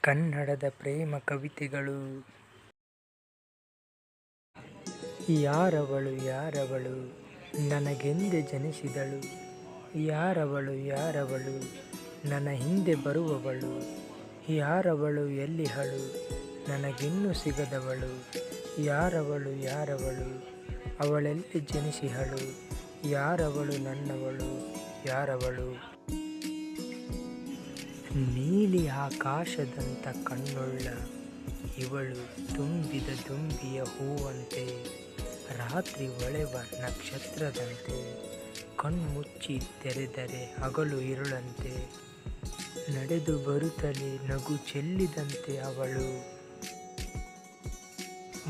ಕನ್ನಡದ ಪ್ರೇಮ ಕವಿತೆಗಳು. ಯಾರವಳು ಯಾರವಳು ನನಗೆಂದೇ ಜನಿಸಿದಳು, ಯಾರವಳು ಯಾರವಳು ನನ್ನ ಹಿಂದೆ ಬರುವವಳು, ಯಾರವಳು ಎಲ್ಲಿಹಳು ನನಗಿನ್ನೂ ಸಿಗದವಳು, ಯಾರವಳು ಯಾರವಳು ಅವಳೆಲ್ಲಿ ಜನಿಸಿಹಳು, ಯಾರವಳು ನನ್ನವಳು ಯಾರವಳು. ನೀಲಿ ಆಕಾಶದಂಥ ಕಣ್ಣುಳ್ಳ ಇವಳು ತುಂಬಿದ ದುಂಬಿಯ ಹೂವಂತೆ, ರಾತ್ರಿ ಹೊಳೆವ ನಕ್ಷತ್ರದಂತೆ, ಕಣ್ಮುಚ್ಚಿ ತೆರೆದರೆ ಹಗಲು ಇರುಳಂತೆ, ನಡೆದು ಬರುತ್ತಲೇ ನಗು ಚೆಲ್ಲಿದಂತೆ ಅವಳು.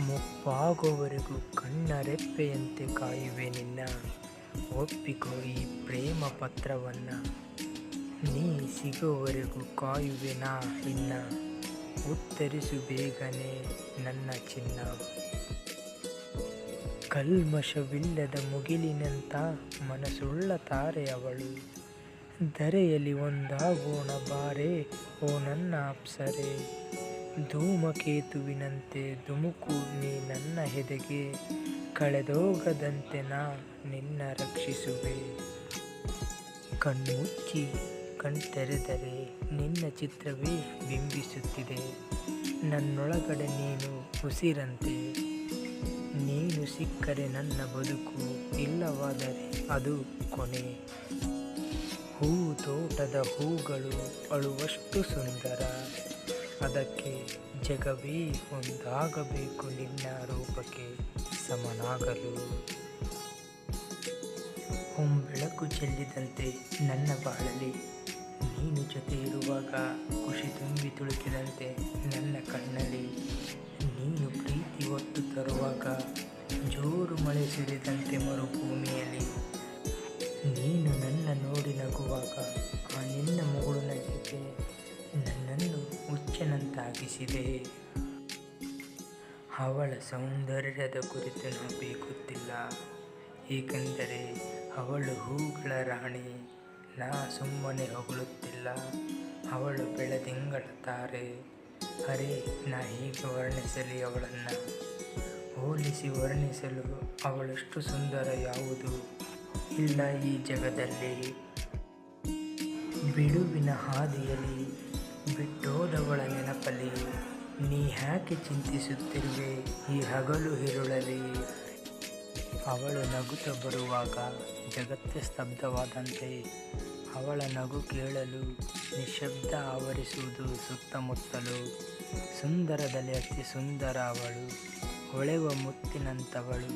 ಮುಪ್ಪಾಗುವವರೆಗೂ ಕಣ್ಣ ರೆಪ್ಪೆಯಂತೆ ಕಾಯುವೆ ನಿನ್ನ, ಒಪ್ಪಿಕೋ ಈ ಪ್ರೇಮ ಪತ್ರವನ್ನ, ನೀ ಸಿಗುವವರೆಗೂ ಕಾಯುವೆ ನಾ ಇನ್ನ, ಉತ್ತರಿಸು ಬೇಗನೆ ನನ್ನ ಚಿನ್ನ. ಕಲ್ಮಶವಿಲ್ಲದ ಮುಗಿಲಿನಂಥ ಮನಸ್ಸುಳ್ಳ ತಾರೆ ಅವಳು, ಧರೆಯಲ್ಲಿ ಒಂದಾಗೋಣ ಬಾರೆ ಓ ನನ್ನ ಅಪ್ಸರೆ, ಧೂಮಕೇತುವಿನಂತೆ ಧುಮುಕು ನೀ ನನ್ನ ಎದೆಗೆ, ಕಳೆದೋಗದಂತೆ ನಾ ನಿನ್ನ ರಕ್ಷಿಸುವೆ. ಕಣ್ಮುಚ್ಚಿ ಕಣ್ತೆರೆದರೆ ನಿನ್ನ ಚಿತ್ರವೇ ಬಿಂಬಿಸುತ್ತಿದೆ, ನನ್ನೊಳಗಡೆ ನೀನು ಉಸಿರಂತೆ, ನೀನು ಸಿಕ್ಕರೆ ನನ್ನ ಬದುಕು, ಇಲ್ಲವಾದರೆ ಅದು ಕೊನೆ. ಹೂ ತೋಟದ ಹೂಗಳು ಅಳುವಷ್ಟು ಸುಂದರ, ಅದಕ್ಕೆ ಜಗವೇ ಒಂದಾಗಬೇಕು ನಿನ್ನ ರೂಪಕ್ಕೆ ಸಮನಾಗಲು. ಹೊಂಬೆಳಕು ಚೆಲ್ಲಿದಂತೆ ನನ್ನ ಬಾಳಲಿ, ನೀನು ಜೊತೆ ಇರುವಾಗ ಖುಷಿ ತುಂಬಿ ತುಳುಕಿದಂತೆ ನನ್ನ ಕಣ್ಣಲ್ಲಿ, ನೀನು ಪ್ರೀತಿ ಒತ್ತು ತರುವಾಗ ಜೋರು ಮಳೆ ಸುರಿದಂತೆ ಮರುಭೂಮಿಯಲ್ಲಿ, ನೀನು ನನ್ನ ನೋಡಿ ನಗುವಾಗ ಆ ನಿನ್ನ ಮುಗುಳು ನಗಿಗೆ ನನ್ನನ್ನು ಹುಚ್ಚನಂತಾಗಿಸಿದೆ. ಅವಳ ಸೌಂದರ್ಯದ ಕುರಿತು ನಾ ಬೇಕುತ್ತಿಲ್ಲ, ಏಕೆಂದರೆ ಅವಳು ಹೂಗಳ ರಾಣಿ, ನಾ ಸುಮ್ಮನೆ ಹೊಗಳುತ್ತಿಲ್ಲ, ಅವಳು ಬೆಳದಿಂಗಳ ತಾರೆ. ಅರೆ ನಾ ಹೀಗೆ ವರ್ಣಿಸಲಿ ಅವಳನ್ನು, ಹೋಲಿಸಿ ವರ್ಣಿಸಲು ಅವಳಷ್ಟು ಸುಂದರ ಯಾವುದು ಇಲ್ಲ ಈ ಜಗದಲ್ಲಿ. ಬಿಡುವಿನ ಹಾದಿಯಲ್ಲಿ ಬಿಟ್ಟೋದವಳ ನೆನಪಲ್ಲಿ, ನೀ ಯಾಕೆ ಚಿಂತಿಸುತ್ತಿರುವೆ ಈ ಹಗಲು ಇರುಳಲಿ. ಅವಳು ನಗುತ್ತ ಬರುವಾಗ ಜಗತ್ತೇ ಸ್ತಬ್ಧವಾದಂತೆ, ಅವಳ ನಗು ಕೇಳಲು ನಿಶಬ್ದ ಆವರಿಸುವುದು ಸುತ್ತಮುತ್ತಲು. ಸುಂದರದಲ್ಲಿ ಅತಿ ಸುಂದರ ಅವಳು, ಹೊಳೆವ ಮುತ್ತಿನಂಥವಳು,